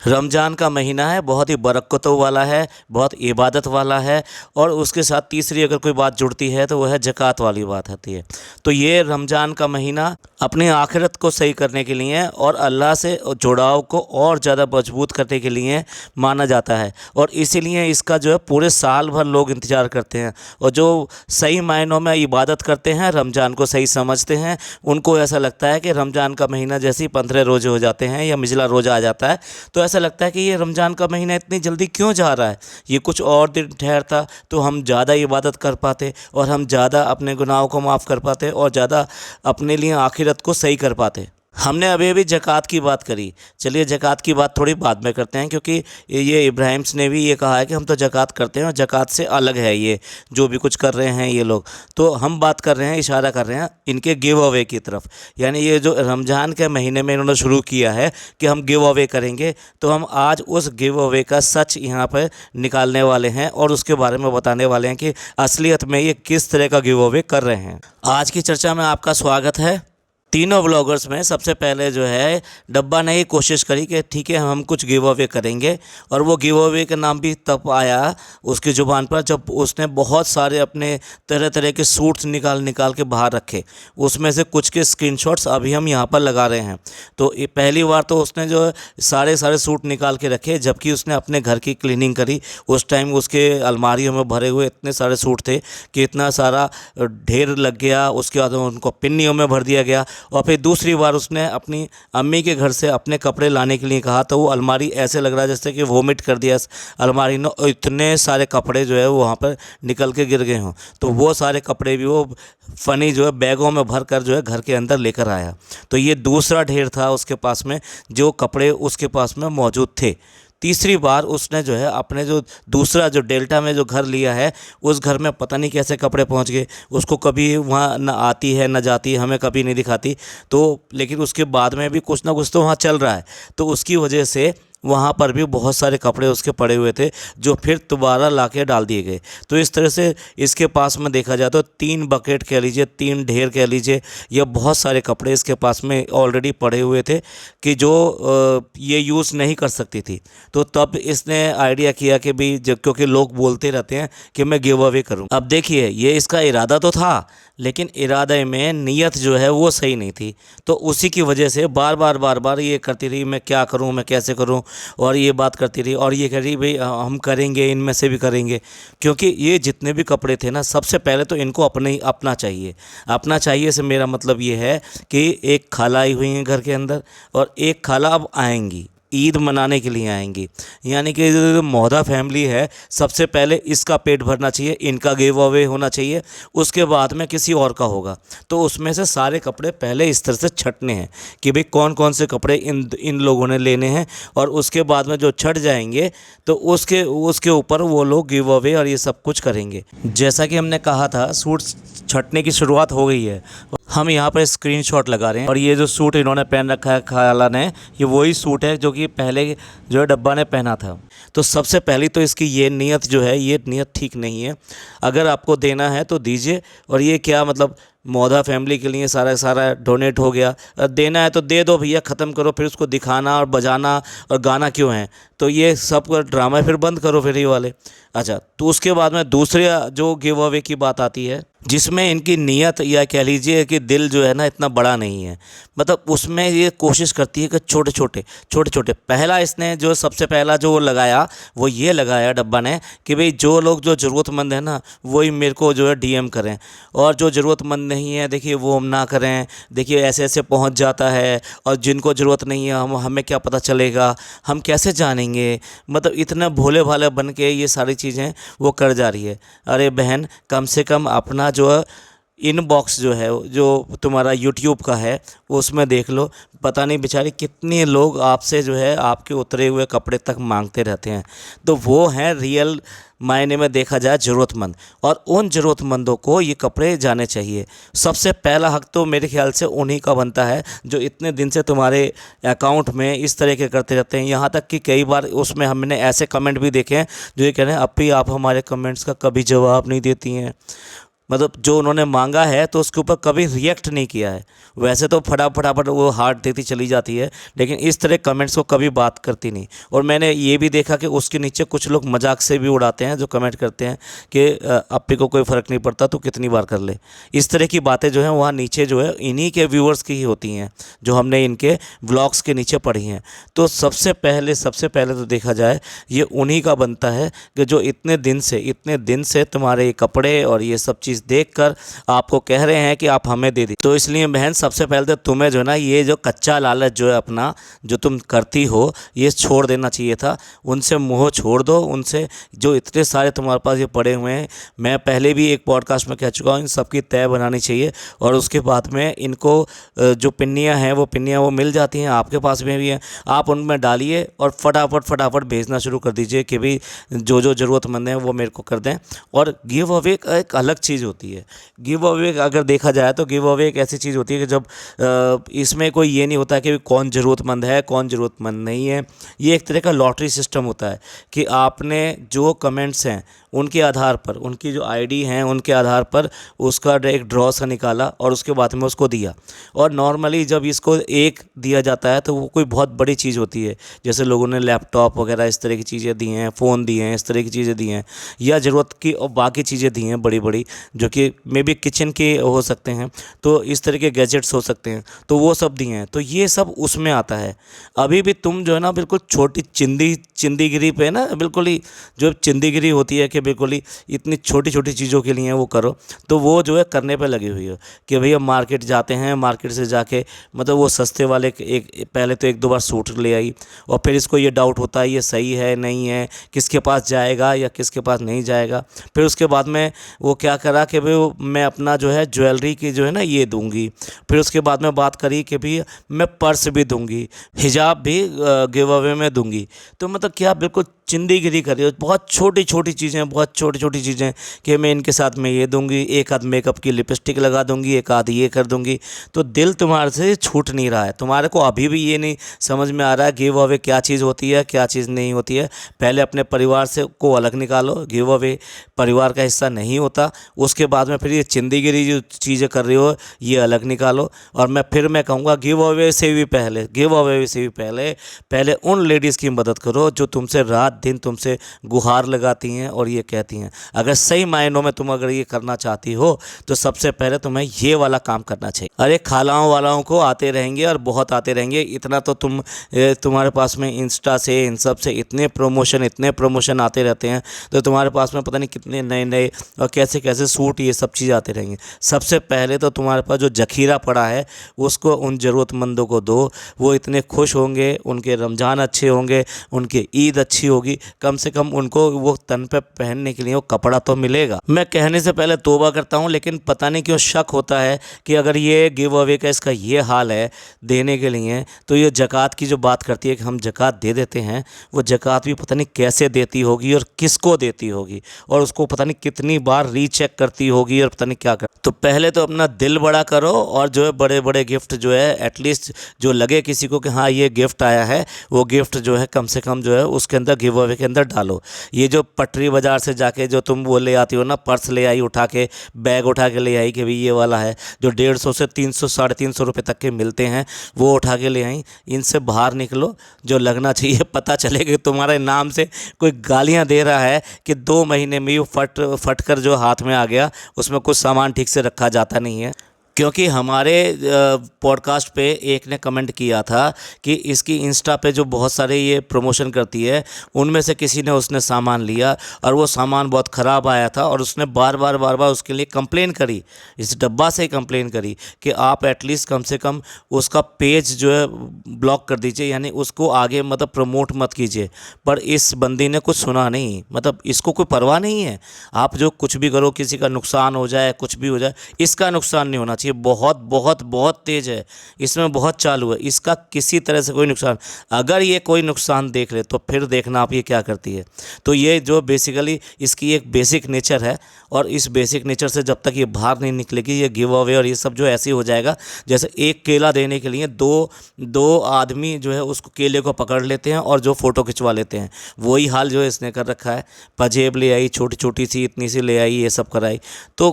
रमज़ान का महीना है, बहुत ही बरकतों वाला है, बहुत इबादत वाला है। और उसके साथ तीसरी अगर कोई बात जुड़ती है तो वह है ज़कात वाली बात आती है। तो ये रमज़ान का महीना अपनी आखिरत को सही करने के लिए और अल्लाह से जुड़ाव को और ज़्यादा मजबूत करने के लिए माना जाता है। और इसीलिए इसका जो है पूरे साल भर लोग इंतज़ार करते हैं। और जो सही मायनों में इबादत करते हैं, रमज़ान को सही समझते हैं, उनको ऐसा लगता है कि रमज़ान का महीना जैसे ही 15 रोज़े हो जाते हैं या मिजला रोज़ा आ जाता है तो ऐसा लगता है कि ये रमज़ान का महीना इतनी जल्दी क्यों जा रहा है। ये कुछ और दिन ठहरता तो हम ज़्यादा इबादत कर पाते और हम ज़्यादा अपने गुनाहों को माफ़ कर पाते और ज़्यादा अपने लिए आखिरत को सही कर पाते। हमने अभी ज़कात की बात करी, चलिए ज़कात की बात थोड़ी बाद में करते हैं, क्योंकि ये इब्राहिम्स ने भी ये कहा है कि हम तो ज़कात करते हैं और ज़कात से अलग है ये जो भी कुछ कर रहे हैं ये लोग। तो हम बात कर रहे हैं, इशारा कर रहे हैं इनके गिव अवे की तरफ। यानी ये जो रमज़ान के महीने में इन्होंने शुरू किया है कि हम गिव अवे करेंगे, तो हम आज उस गिव अवे का सच यहाँ पर निकालने वाले हैं और उसके बारे में बताने वाले हैं कि असलियत में ये किस तरह का गिव अवे कर रहे हैं। आज की चर्चा में आपका स्वागत है। तीनों व्लॉगर्स में सबसे पहले जो है डब्बा ने ही कोशिश करी कि ठीक है हम कुछ गिव अवे करेंगे, और वो गिव अवे का नाम भी तब आया उसकी ज़ुबान पर जब उसने बहुत सारे अपने तरह तरह के सूट्स निकाल निकाल के बाहर रखे। उसमें से कुछ के स्क्रीनशॉट्स अभी हम यहाँ पर लगा रहे हैं। तो ये पहली बार तो उसने जो है सारे सूट निकाल के रखे, जबकि उसने अपने घर की क्लीनिंग करी। उस टाइम उसके अलमारियों में भरे हुए इतने सारे सूट थे कि इतना सारा ढेर लग गया। उसके बाद उनको पिन्नियों में भर दिया गया। और फिर दूसरी बार उसने अपनी अम्मी के घर से अपने कपड़े लाने के लिए कहा, तो वो अलमारी ऐसे लग रहा है जैसे कि वोमिट कर दिया अलमारी ने, और इतने सारे कपड़े जो है वो वहाँ पर निकल के गिर गए हों। तो वो सारे कपड़े भी वो फ़नी जो है बैगों में भर कर जो है घर के अंदर लेकर आया। तो ये दूसरा ढेर था उसके पास में जो कपड़े उसके पास में मौजूद थे। तीसरी बार उसने जो है अपने जो दूसरा जो डेल्टा में जो घर लिया है उस घर में पता नहीं कैसे कपड़े पहुंच गए। उसको कभी वहाँ न आती है न जाती है, हमें कभी नहीं दिखाती। तो लेकिन उसके बाद में भी कुछ ना कुछ तो वहाँ चल रहा है। तो उसकी वजह से वहाँ पर भी बहुत सारे कपड़े उसके पड़े हुए थे जो फिर दोबारा लाके डाल दिए गए। तो इस तरह से इसके पास में देखा जाए तो 3 बकेट कह लीजिए, 3 ढेर कह लीजिए, या बहुत सारे कपड़े इसके पास में ऑलरेडी पड़े हुए थे कि जो ये यूज़ नहीं कर सकती थी। तो तब इसने आइडिया किया कि भाई क्योंकि लोग बोलते रहते हैं कि मैं गिव अवे करूँ। अब देखिए ये इसका इरादा तो था, लेकिन इरादे में नीयत जो है वो सही नहीं थी। तो उसी की वजह से बार बार ये करती रही, मैं क्या करूं, मैं कैसे करूं, और ये बात करती रही और ये कह रही भाई हम करेंगे, इनमें से भी करेंगे। क्योंकि ये जितने भी कपड़े थे ना, सबसे पहले तो इनको अपना चाहिए। अपना चाहिए से मेरा मतलब ये है कि एक खाला आई हुई है घर के अंदर और एक खाला अब आएंगी, ईद मनाने के लिए आएंगी। यानी कि जो मोहदा फैमिली है, सबसे पहले इसका पेट भरना चाहिए, इनका गिव अवे होना चाहिए, उसके बाद में किसी और का होगा। तो उसमें से सारे कपड़े पहले इस तरह से छटने हैं कि भाई कौन कौन से कपड़े इन लोगों ने लेने हैं, और उसके बाद में जो छट जाएंगे तो उसके ऊपर वो लोग गिव अवे और ये सब कुछ करेंगे। जैसा कि हमने कहा था, सूट छटने की शुरुआत हो गई है। हम यहाँ पर स्क्रीनशॉट लगा रहे हैं, और ये जो सूट इन्होंने पहन रखा है खाला ने, ये वही सूट है जो कि पहले जो है डब्बा ने पहना था। तो सबसे पहली तो इसकी ये नीयत जो है, ये नीयत ठीक नहीं है। अगर आपको देना है तो दीजिए, और ये क्या मतलब मोहदा फैमिली के लिए सारा डोनेट हो गया। देना है तो दे दो भैया, ख़त्म करो। फिर उसको दिखाना और बजाना और गाना क्यों है, तो ये सब ड्रामा फिर बंद करो फिर ये वाले। अच्छा, तो उसके बाद में दूसरे जो गिव अवे की बात आती है, जिसमें इनकी नीयत या कह लीजिए कि दिल जो है ना इतना बड़ा नहीं है। मतलब उसमें ये कोशिश करती है कि छोटे छोटे पहला इसने जो सबसे पहला जो लगाया वो ये लगाया डब्बा ने कि भाई जो लोग जो ज़रूरतमंद है ना वही मेरे को जो है डीएम करें, और जो ज़रूरतमंद नहीं है देखिए वो हम ना करें। देखिए ऐसे ऐसे पहुंच जाता है, और जिनको ज़रूरत नहीं है हमें क्या पता चलेगा, हम कैसे जानेंगे। मतलब इतना भोले भाले बन के ये सारी चीज़ें वो कर जा रही है। अरे बहन, कम से कम अपना जो इनबॉक्स जो है जो तुम्हारा यूट्यूब का है उसमें देख लो। पता नहीं बेचारे कितने लोग आपसे जो है आपके उतरे हुए कपड़े तक मांगते रहते हैं। तो वो हैं रियल मायने में देखा जाए ज़रूरतमंद, और उन ज़रूरतमंदों को ये कपड़े जाने चाहिए। सबसे पहला हक तो मेरे ख्याल से उन्हीं का बनता है जो इतने दिन से तुम्हारे अकाउंट में इस तरह के करते रहते हैं। यहाँ तक कि कई बार उसमें हमने ऐसे कमेंट भी देखे हैं जो ये कह रहे हैं अब भी आप हमारे कमेंट्स का कभी जवाब नहीं देती हैं। मतलब जो उन्होंने मांगा है तो उसके ऊपर कभी रिएक्ट नहीं किया है। वैसे तो फटाफट वो हार्ट देती चली जाती है, लेकिन इस तरह कमेंट्स को कभी बात करती नहीं। और मैंने ये भी देखा कि उसके नीचे कुछ लोग मजाक से भी उड़ाते हैं, जो कमेंट करते हैं कि अप्पी को कोई फ़र्क नहीं पड़ता, तो कितनी बार कर ले। इस तरह की बातें जो हैं वहाँ नीचे जो है इन्हीं के व्यूअर्स की ही होती हैं, जो हमने इनके व्लॉग्स के नीचे पढ़ी हैं। तो सबसे पहले तो देखा जाए ये उन्हीं का बनता है कि जो इतने दिन से तुम्हारे ये कपड़े और ये सब चीज़ देखकर आपको कह रहे हैं कि आप हमें दे दी। तो इसलिए बहन, सबसे पहले तो तुम्हें जो है ना, ये जो कच्चा लालच जो है अपना, जो तुम करती हो, ये छोड़ देना चाहिए था। उनसे मुँह छोड़ दो, उनसे जो इतने सारे तुम्हारे पास ये पड़े हुए हैं। मैं पहले भी एक पॉडकास्ट में कह चुका हूँ, इन सबकी तय बनानी चाहिए और उसके बाद में इनको जो पिन्नियाँ हैं वो पिन्नियाँ वो मिल जाती हैं, आपके पास में भी हैं, आप उनमें डालिए और फटाफट भेजना शुरू कर दीजिए कि भाई जो जो ज़रूरतमंद हैं वो मेरे को कर दें। और गिव अवे एक अलग चीज़ होती है। गिव अवे अगर देखा जाए तो गिव अवे एक ऐसी चीज़ होती है कि जब इसमें कोई ये नहीं होता कि कौन ज़रूरतमंद है कौन ज़रूरतमंद नहीं है। ये एक तरह का लॉटरी सिस्टम होता है कि आपने जो कमेंट्स हैं उनके आधार पर, उनकी जो आईडी हैं उनके आधार पर उसका एक ड्रॉ सा निकाला और उसके बाद में उसको दिया। और नॉर्मली जब इसको एक दिया जाता है तो वो कोई बहुत बड़ी चीज़ होती है, जैसे लोगों ने लैपटॉप वगैरह इस तरह की चीज़ें दी हैं, फ़ोन दिए हैं, इस तरह की चीज़ें दी हैं, या ज़रूरत की और बाकी चीज़ें दी हैं बड़ी बड़ी, जो कि मे बी किचन के हो सकते हैं, तो इस तरह के गैजेट्स हो सकते हैं, तो वो सब दिए हैं। तो ये सब उसमें आता है। अभी भी तुम जो है ना बिल्कुल छोटी चिंदीगिरी पे ना, बिल्कुल ही जो चिंदीगिरी होती है कि बिल्कुल ही इतनी छोटी छोटी चीज़ों के लिए वो करो, तो वो जो है करने पे लगी हुई है कि भैया मार्केट जाते हैं, मार्केट से जाके मतलब वो सस्ते वाले एक पहले तो एक दो बार सूट ले आई और फिर इसको ये डाउट होता है ये सही है नहीं है, किसके पास जाएगा या किसके पास नहीं जाएगा। फिर उसके बाद में वो क्या करा कि भाई मैं अपना जो है ज्वेलरी की जो है ना ये दूंगी। फिर उसके बाद में बात करी कि भाई मैं पर्स भी दूंगी, हिजाब भी गिव अवे में दूंगी। तो मतलब क्या बिल्कुल चिंदीगिरी कर रही हो, बहुत छोटी छोटी चीज़ें कि मैं इनके साथ में ये दूंगी, एक आध मेकअप की लिपस्टिक लगा दूंगी, एक आध ये कर दूंगी। तो दिल तुम्हारे से छूट नहीं रहा है, तुम्हारे को अभी भी ये नहीं समझ में आ रहा है गिव अवे क्या चीज़ होती है क्या चीज़ नहीं होती है। पहले अपने परिवार से को अलग निकालो, गिव अवे परिवार का हिस्सा नहीं होता। उसके बाद में फिर ये चिंदीगिरी जो चीज़ें कर रही हो ये अलग निकालो। और मैं कहूँगा गिव अवे से भी पहले उन लेडीज़ की मदद करो जो तुमसे रात दिन तुमसे गुहार लगाती हैं और ये कहती हैं। अगर सही मायनों में तुम अगर ये करना चाहती हो तो सबसे पहले तुम्हें ये वाला काम करना चाहिए। अरे खालाओं वालाओं को आते रहेंगे और बहुत आते रहेंगे, इतना तो तुम्हारे पास में इंस्टा से इन सब से इतने प्रमोशन आते रहते हैं, तो तुम्हारे पास में पता नहीं कितने नए नए और कैसे कैसे सूट ये सब चीज़ आते रहेंगे। सबसे पहले तो तुम्हारे पास जो जखीरा पड़ा है उसको उन ज़रूरतमंदों को दो, वो इतने खुश होंगे, उनके रमज़ान अच्छे होंगे, उनकी ईद अच्छी होगी, कम से कम उनको वो तन पे पहनने के लिए वो कपड़ा तो मिलेगा। मैं कहने से पहले तौबा करता हूँ, लेकिन पता नहीं क्यों शक होता है कि अगर ये गिव अवे का इसका ये हाल है देने के लिए, तो ये ज़कात की जो बात करती है कि हम ज़कात दे देते हैं, वो ज़कात भी पता नहीं कैसे देती होगी और किसको देती होगी और उसको पता नहीं कितनी बार रीचेक करती होगी और पता नहीं क्या कर। तो पहले तो अपना दिल बड़ा करो और जो है बड़े बड़े गिफ्ट जो है एटलीस्ट जो लगे किसी को कि हाँ ये गिफ्ट आया है, वो गिफ्ट जो है कम से कम जो है उसके अंदर गिव अवे के अंदर डालो। ये जो पटरी बाज़ार से जाके जो तुम वो ले आती हो ना, पर्स ले आई उठा के, बैग उठा के ले आई कि भाई ये वाला है, जो 150 से 300 350 रुपये तक के मिलते हैं वो उठा के ले आई, इनसे बाहर निकलो। जो लगना चाहिए पता चले कि तुम्हारे नाम से कोई गालियाँ दे रहा है कि 2 महीने में ये फट कर जो हाथ में आ गया उसमें कुछ सामान ठीक से रखा जाता नहीं है। क्योंकि हमारे पॉडकास्ट पे एक ने कमेंट किया था कि इसकी इंस्टा पे जो बहुत सारे ये प्रमोशन करती है उनमें से किसी ने उसने सामान लिया और वो सामान बहुत ख़राब आया था और उसने बार बार उसके लिए कंप्लेन करी, इस डब्बा से ही कंप्लेन करी कि आप एटलीस्ट कम से कम उसका पेज जो है ब्लॉक कर दीजिए, यानी उसको आगे मतलब प्रमोट मत कीजिए। पर इस बंदी ने कुछ सुना नहीं, मतलब इसको कोई परवाह नहीं है। आप जो कुछ भी करो, किसी का नुकसान हो जाए कुछ भी हो जाए, इसका नुकसान नहीं होना चाहिए। बहुत तेज़ है, इसमें बहुत चालू है, इसका किसी तरह से कोई नुकसान, अगर ये कोई नुकसान देख ले तो फिर देखना आप ये क्या करती है। तो ये जो बेसिकली इसकी एक बेसिक नेचर है और इस बेसिक नेचर से जब तक ये बाहर नहीं निकलेगी ये गिव अवे और ये सब जो ऐसे हो जाएगा जैसे एक केला देने के लिए दो आदमी जो है उसको केले को पकड़ लेते हैं और जो फ़ोटो खिंचवा लेते हैं, वही हाल जो है इसने कर रखा है। पजेब ले आई, छोटी छोटी सी इतनी सी ले आई, ये सब कराई। तो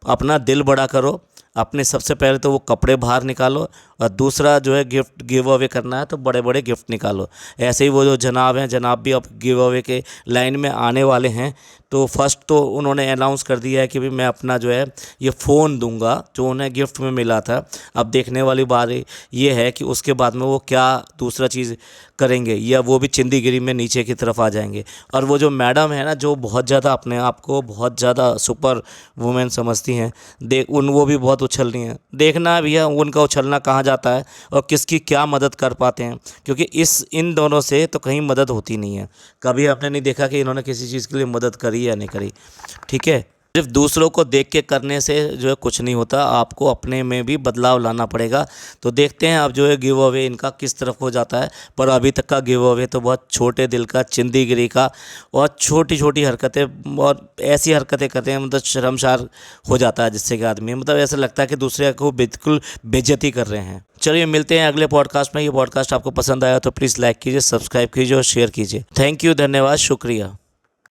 अपना दिल बड़ा करो, अपने सबसे पहले तो वो कपड़े बाहर निकालो, और दूसरा जो है गिफ्ट गिव अवे करना है तो बड़े बड़े गिफ्ट निकालो। ऐसे ही वो जो जनाब हैं, जनाब भी अब गिव अवे के लाइन में आने वाले हैं। तो फर्स्ट तो उन्होंने अनाउंस कर दिया है कि भाई मैं अपना जो है ये फ़ोन दूंगा जो उन्हें गिफ्ट में मिला था। अब देखने वाली बात ये है कि उसके बाद में वो क्या दूसरा चीज़ करेंगे, या वो भी चिंदीगिरी में नीचे की तरफ आ जाएंगे। और वो जो मैडम है ना, जो बहुत ज़्यादा अपने आप को बहुत ज़्यादा सुपर वुमेन समझती हैं, वो भी बहुत उछल रही हैं। देखना है भैया उनका उछलना कहाँ जाता है और किसकी क्या मदद कर पाते हैं, क्योंकि इन दोनों से तो कहीं मदद होती नहीं है। कभी आपने नहीं देखा कि इन्होंने किसी चीज़ के लिए मदद करी या नहीं करी। ठीक है, सिर्फ दूसरों को देख के करने से जो है कुछ नहीं होता, आपको अपने में भी बदलाव लाना पड़ेगा। तो देखते हैं अब जो है गिव अवे इनका किस तरफ हो जाता है। पर अभी तक का गिव अवे तो बहुत छोटे दिल का, चिंदीगिरी का, और छोटी छोटी हरकतें और ऐसी हरकतें करते हैं, मतलब शर्मसार हो जाता है जिससे कि आदमी, मतलब ऐसा लगता है कि दूसरे को बिल्कुल बेइज्जती कर रहे हैं। चलिए मिलते हैं अगले पॉडकास्ट में। ये पॉडकास्ट आपको पसंद आया तो प्लीज़ लाइक कीजिए, सब्सक्राइब कीजिए और शेयर कीजिए। थैंक यू, धन्यवाद, शुक्रिया।